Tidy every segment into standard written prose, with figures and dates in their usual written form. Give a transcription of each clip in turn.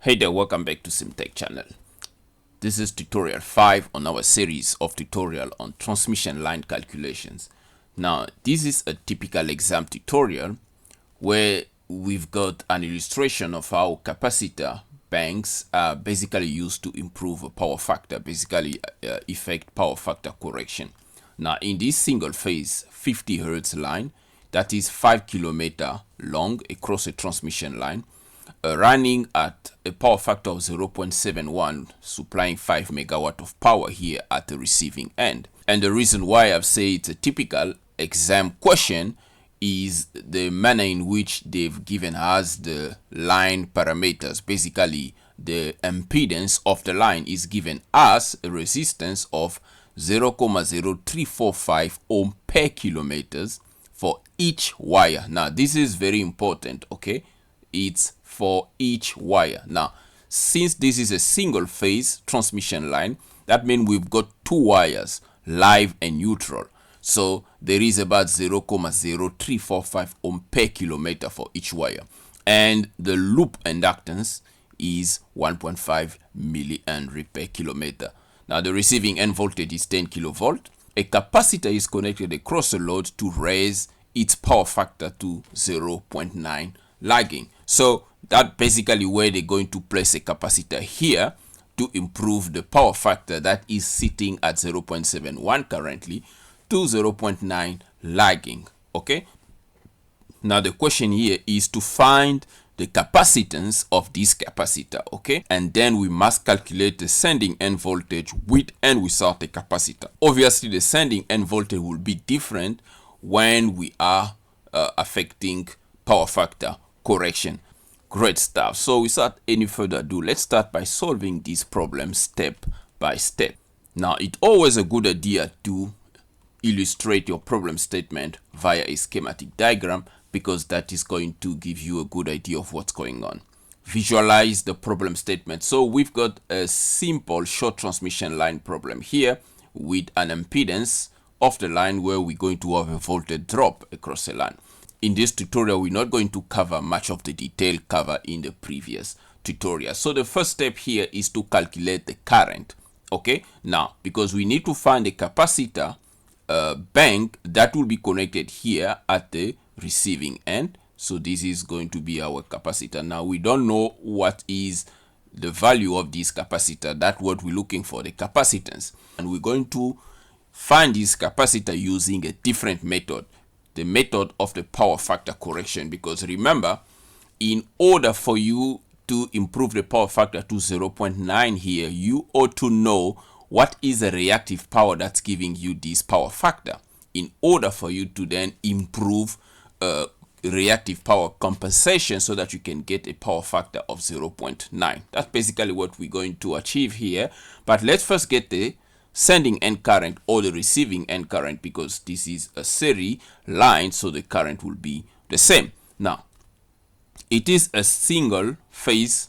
Hey there, welcome back to CMTEQ channel. This is tutorial 5 on our series of tutorial on transmission line calculations. Now, this is a typical exam tutorial where we've got an illustration of how capacitor banks are basically used to improve a power factor, basically effect power factor correction. Now, in this single phase 50 Hz line, that is 5 km long across a transmission line, running at a power factor of 0.71, supplying 5 megawatt of power here at the receiving end. And the reason why I've said it's a typical exam question is the manner in which they've given us the line parameters. Basically, the impedance of the line is given as a resistance of 0.0345 ohm per kilometers for each wire. Now, this is very important, okay? It's for each wire. Now, since this is a single phase transmission line, that means we've got two wires, live and neutral. So there is about 0.0345 ohm per kilometer for each wire. And the loop inductance is 1.5 millihenry per kilometer. Now the receiving end voltage is 10 kilovolt. A capacitor is connected across the load to raise its power factor to 0.9 lagging. So that's basically where they're going to place a capacitor here to improve the power factor that is sitting at 0.71 currently to 0.9 lagging. Okay, now the question here is to find the capacitance of this capacitor. Okay, and then we must calculate the sending end voltage with and without a capacitor. Obviously the sending end voltage will be different when we are affecting power factor correction. Great stuff. So without any further ado, let's start by solving this problem step by step. Now, it's always a good idea to illustrate your problem statement via a schematic diagram because that is going to give you a good idea of what's going on. Visualize the problem statement. So we've got a simple short transmission line problem here with an impedance of the line where we're going to have a voltage drop across the line. In this tutorial, we're not going to cover much of the detail covered in the previous tutorial. So the first step here is to calculate the current. Okay, now because we need to find a capacitor bank that will be connected here at the receiving end. So this is going to be our capacitor. Now we don't know what is the value of this capacitor. That's what we're looking for, the capacitance. And we're going to find this capacitor using a different method, the method of the power factor correction, because remember, in order for you to improve the power factor to 0.9 here, you ought to know what is the reactive power that's giving you this power factor in order for you to then improve reactive power compensation so that you can get a power factor of 0.9. That's basically what we're going to achieve here. But let's first get the sending end current or the receiving end current, because this is a series line, so the current will be the same. Now, it is a single phase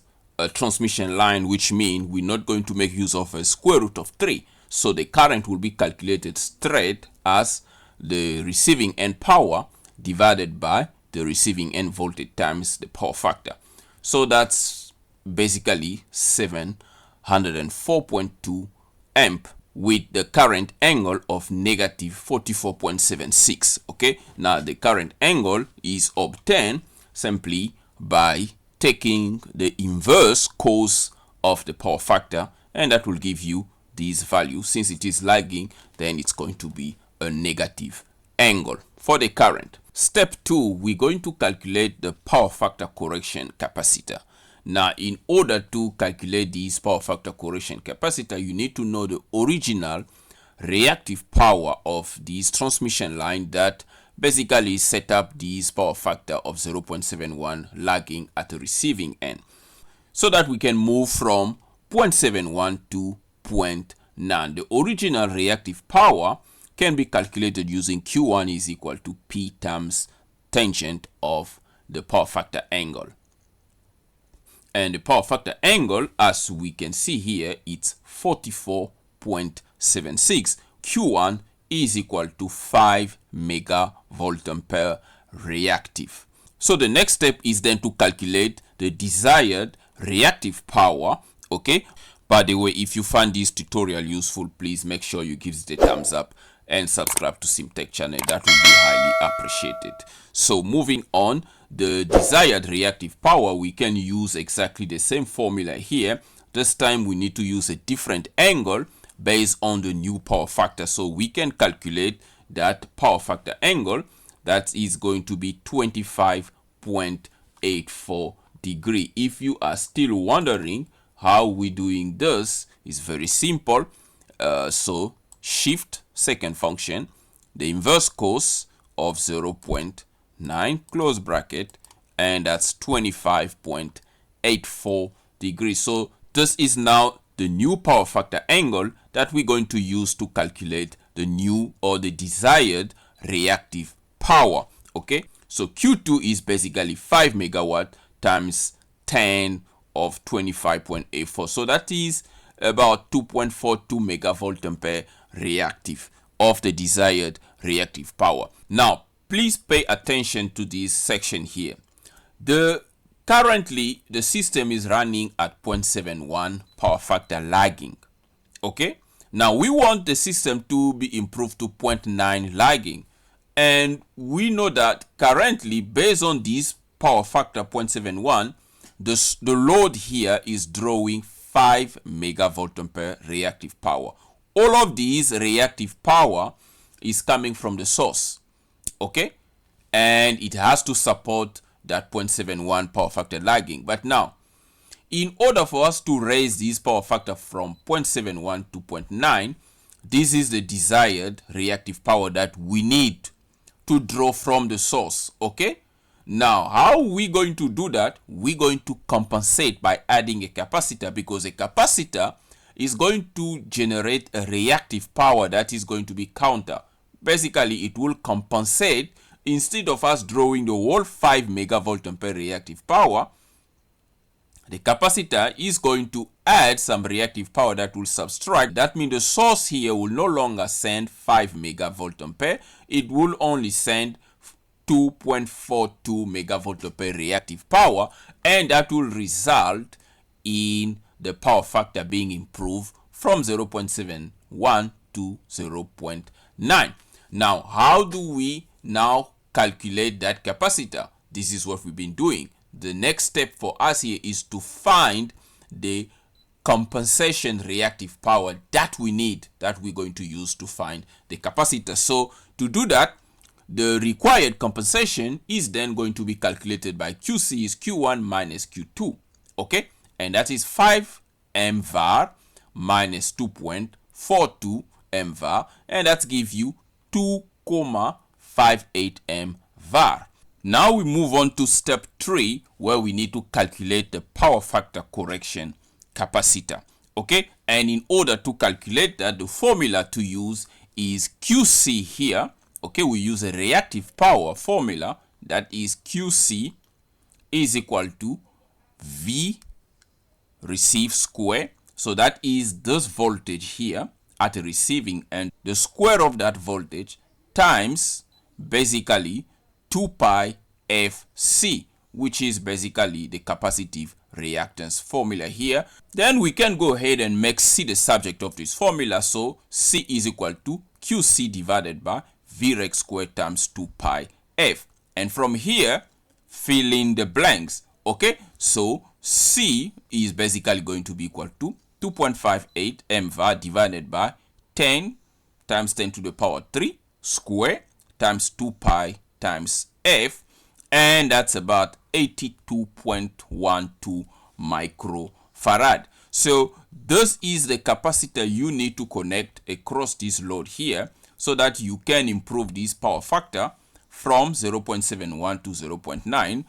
transmission line, which means we're not going to make use of a square root of 3. So the current will be calculated straight as the receiving end power divided by the receiving end voltage times the power factor. So that's basically 704.2 amp with the current angle of negative 44.76. Okay, now the current angle is obtained simply by taking the inverse cos of the power factor, and that will give you this value. Since it is lagging, then it's going to be a negative angle for the current. Step 2, we're going to calculate the power factor correction capacitor. Now, in order to calculate this power factor correction capacitor, you need to know the original reactive power of this transmission line that basically set up this power factor of 0.71 lagging at the receiving end, so that we can move from 0.71 to 0.9. The original reactive power can be calculated using Q1 is equal to P times tangent of the power factor angle. And the power factor angle, as we can see here, it's 44.76. Q1 is equal to 5 megavolt ampere reactive. So the next step is then to calculate the desired reactive power. Okay, by the way, if you find this tutorial useful, please make sure you give it a thumbs up and subscribe to CMTEQ channel. That will be highly appreciated. So moving on, the desired reactive power, we can use exactly the same formula here. This time we need to use a different angle based on the new power factor. So we can calculate that power factor angle. That is going to be 25.84 degree. If you are still wondering how we doing this, is very simple. So shift second function, the inverse cos of 0.9 close bracket, and that's 25.84 degrees. So this is now the new power factor angle that we're going to use to calculate the new or the desired reactive power. Okay, so Q2 is basically 5 megawatt times 10 of 25.84. So that is about 2.42 megavolt ampere reactive of the desired reactive power. Now, please pay attention to this section here. Currently, the system is running at 0.71 power factor lagging. Okay, now we want the system to be improved to 0.9 lagging, and we know that currently, based on this power factor 0.71, the load here is drawing 5 megavolt ampere reactive power. All of these reactive power is coming from the source. Okay, and it has to support that 0.71 power factor lagging. But now, in order for us to raise this power factor from 0.71 to 0.9, this is the desired reactive power that we need to draw from the source. Okay, now how are we going to do that? We're going to compensate by adding a capacitor, because a capacitor is going to generate a reactive power that is going to be counter. Basically, it will compensate. Instead of us drawing the whole 5 megavolt ampere reactive power, the capacitor is going to add some reactive power that will subtract. That means the source here will no longer send 5 megavolt ampere. It will only send 2.42 megavolt ampere reactive power, and that will result in the power factor being improved from 0.71 to 0.9. Now, how do we now calculate that capacitor? This is what we've been doing. The next step for us here is to find the compensation reactive power that we need, that we're going to use to find the capacitor. So to do that, the required compensation is then going to be calculated by QC is Q1 minus Q2. Okay, and that is 5 mVar minus 2.42 mVar, and that gives you 2.58 mVar. Now we move on to step 3, where we need to calculate the power factor correction capacitor. Okay, and in order to calculate that, the formula to use is QC here. Okay, we use a reactive power formula, that is QC is equal to V receive square. So that is this voltage here at the receiving end, the square of that voltage times basically 2 pi FC, which is basically the capacitive reactance formula here. Then we can go ahead and make C the subject of this formula. So C is equal to QC divided by Vrec squared times 2 pi F. And from here, fill in the blanks. Okay, so C is basically going to be equal to 2.58 mVar divided by 10 times 10 to the power 3 square times 2 pi times F, and that's about 82.12 microfarad. So this is the capacitor you need to connect across this load here, so that you can improve this power factor from 0.71 to 0.9.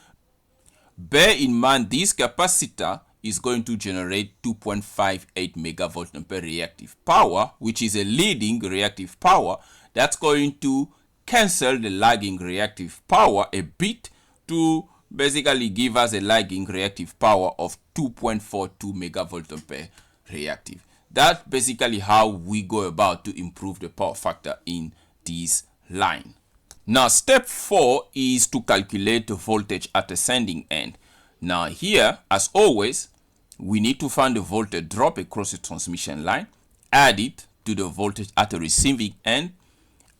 Bear in mind, this capacitor is going to generate 2.58 megavolt ampere reactive power, which is a leading reactive power. That's going to cancel the lagging reactive power a bit to basically give us a lagging reactive power of 2.42 megavolt ampere reactive. That's basically how we go about to improve the power factor in this line. Now, step 4 is to calculate the voltage at the sending end. Now here, as always, we need to find the voltage drop across the transmission line, add it to the voltage at the receiving end,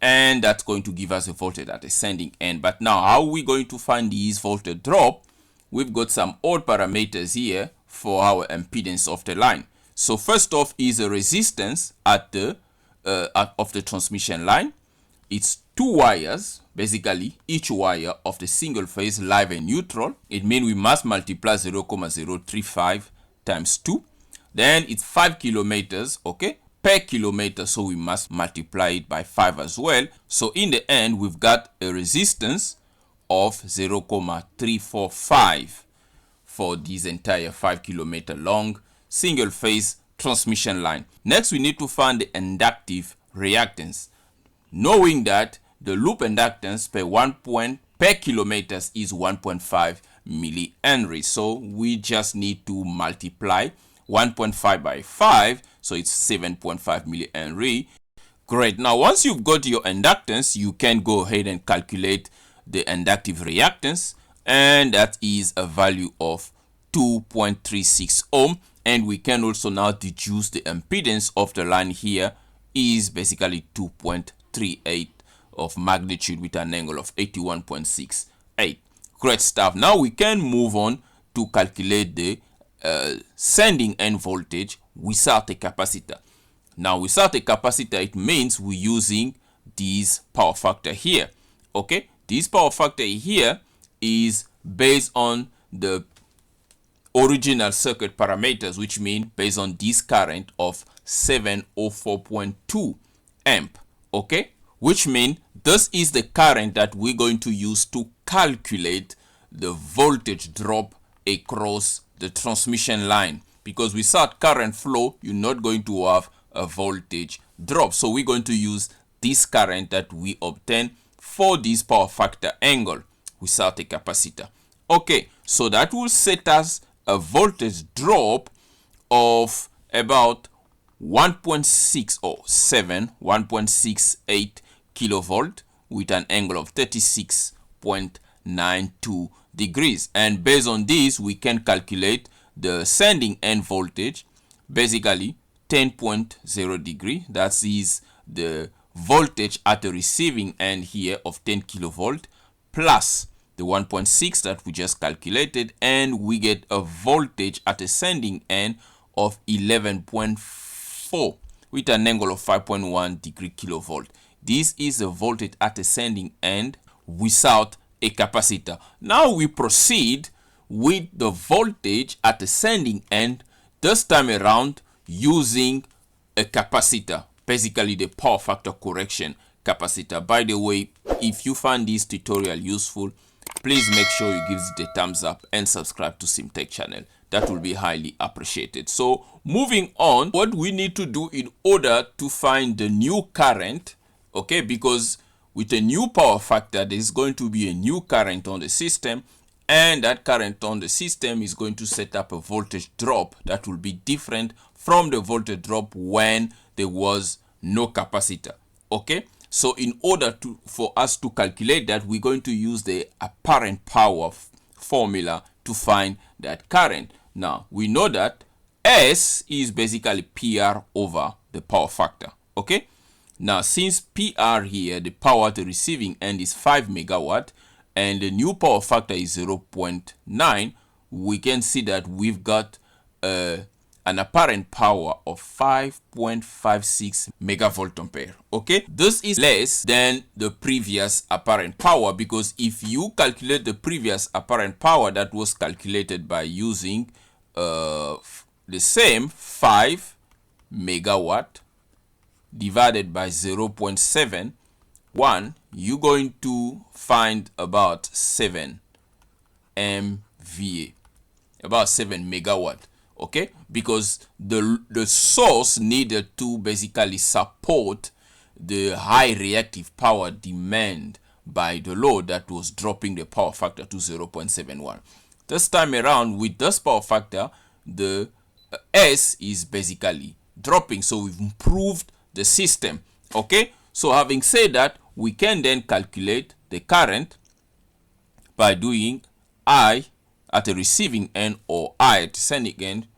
and that's going to give us a voltage at the sending end. But now, how are we going to find these voltage drop? We've got some odd parameters here for our impedance of the line. So first off is a resistance at the of the transmission line. It's two wires, basically each wire of the single phase live and neutral. It means we must multiply 0.035 times 2. Then it's 5 kilometers, okay, per kilometer, so we must multiply it by 5 as well. So in the end, we've got a resistance of 0.345 for this entire 5 kilometer long single phase transmission line. Next, we need to find the inductive reactance, knowing that the loop inductance per kilometers is 1.5 millihenry. So we just need to multiply 1.5 by 5, so it's 7.5 millihenry. Great. Now, once you've got your inductance, you can go ahead and calculate the inductive reactance, and that is a value of 2.36 ohm. And we can also now deduce the impedance of the line here is basically 2.38 of magnitude with an angle of 81.68. Great stuff. Now we can move on to calculate the sending end voltage without a capacitor. Now without a capacitor, it means we're using this power factor here. Okay, this power factor here is based on the original circuit parameters, which mean based on this current of 704.2 amp. Okay, which means this is the current that we're going to use to calculate the voltage drop across the transmission line, because without current flow you're not going to have a voltage drop. So we're going to use this current that we obtain for this power factor angle without a capacitor. Okay, so that will set us a voltage drop of about 1.68 kilovolt with an angle of 36.92 degrees. And based on this, we can calculate the sending end voltage, basically 10.0 degree. That is the voltage at the receiving end here of 10 kilovolt plus the 1.6 that we just calculated, and we get a voltage at the sending end of 11.4 with an angle of 5.1 degree kilovolt. This is the voltage at the sending end without a capacitor. Now we proceed with the voltage at the sending end, this time around using a capacitor, basically the power factor correction capacitor. By the way, if you find this tutorial useful, please make sure you give the thumbs up and subscribe to CMTEQ channel. That will be highly appreciated. So moving on, what we need to do in order to find the new current, okay, because with a new power factor, there is going to be a new current on the system, and that current on the system is going to set up a voltage drop that will be different from the voltage drop when there was no capacitor. Okay, so in order for us to calculate that, we're going to use the apparent power formula to find that current. Now we know that S is basically PR over the power factor. Okay, now since PR here, the power at the receiving end is 5 megawatt and the new power factor is 0.9, we can see that we've got an apparent power of 5.56 megavolt ampere. Okay, this is less than the previous apparent power, because if you calculate the previous apparent power that was calculated by using the same 5 megawatt divided by 0.71, you're going to find about 7 MVA, about 7 megawatt. Okay, because the source needed to basically support the high reactive power demand by the load that was dropping the power factor to 0.71. This time around, with this power factor, the S is basically dropping, so we've improved the system. Okay, so having said that, we can then calculate the current by doing I at the receiving end or I at the sending end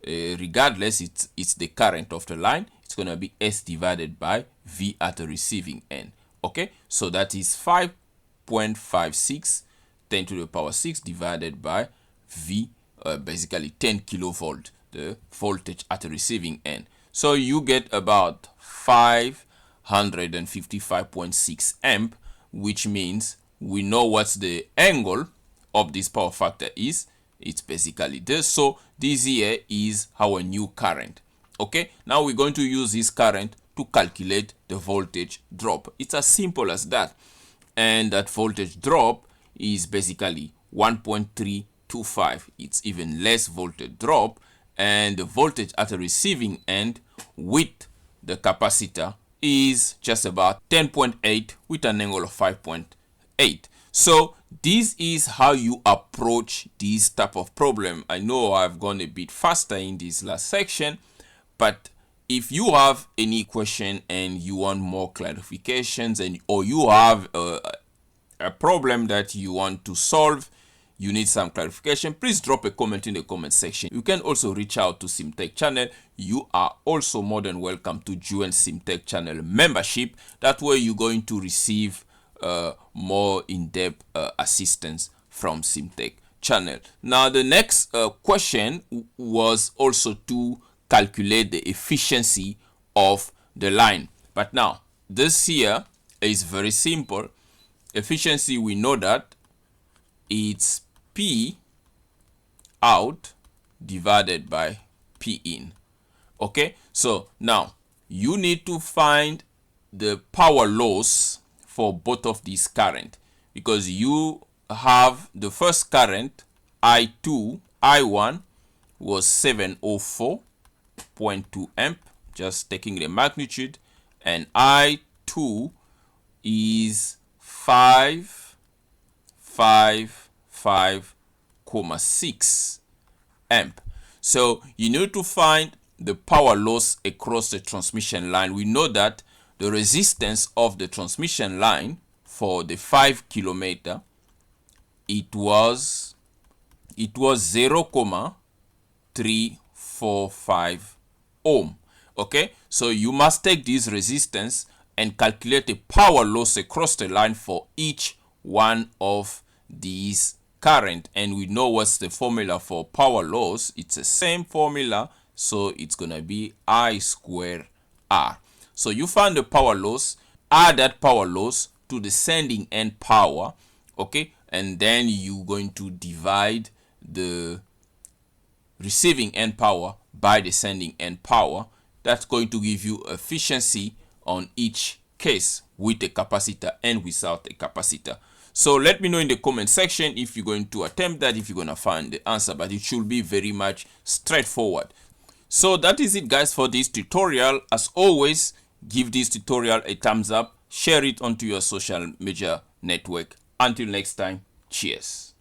regardless, it's the current of the line. It's going to be S divided by V at the receiving end. Okay, so that is 5.56 10 to the power 6 divided by V, basically 10 kilovolt, the voltage at the receiving end. So you get about 555.6 amp, which means we know what's the angle of this power factor is. It's basically this. So this here is our new current. Okay, now we're going to use this current to calculate the voltage drop. It's as simple as that. And that voltage drop is basically 1.325. It's even less voltage drop. And the voltage at the receiving end with the capacitor is just about 10.8 with an angle of 5.8. So this is how you approach this type of problem. I know I've gone a bit faster in this last section, but if you have any question and you want more clarifications, or you have a problem that you want to solve, you need some clarification, please drop a comment in the comment section. You can also reach out to CMTEQ channel. You are also more than welcome to join CMTEQ channel membership. That way you're going to receive more in-depth assistance from CMTEQ channel. Now the next question was also to calculate the efficiency of the line. But now this here is very simple. Efficiency, we know that it's P out divided by P in. Okay, so now you need to find the power loss for both of these current, because you have the first current I2, I1 was 704.2 amp, just taking the magnitude, and I2 is 555.6 amp. So you need to find the power loss across the transmission line. We know that the resistance of the transmission line for the 5 kilometer, it was 0.345 ohm. Okay, so you must take this resistance and calculate the power loss across the line for each one of these current. And we know what's the formula for power loss. It's the same formula, so it's gonna be I square R. So you find the power loss, add that power loss to the sending end power, okay, and then you're going to divide the receiving end power by the sending end power. That's going to give you efficiency on each case, with a capacitor and without a capacitor. So let me know in the comment section if you're going to attempt that, if you're going to find the answer, but it should be very much straightforward. So that is it, guys, for this tutorial. As always, give this tutorial a thumbs up, share it onto your social media network. Until next time, cheers.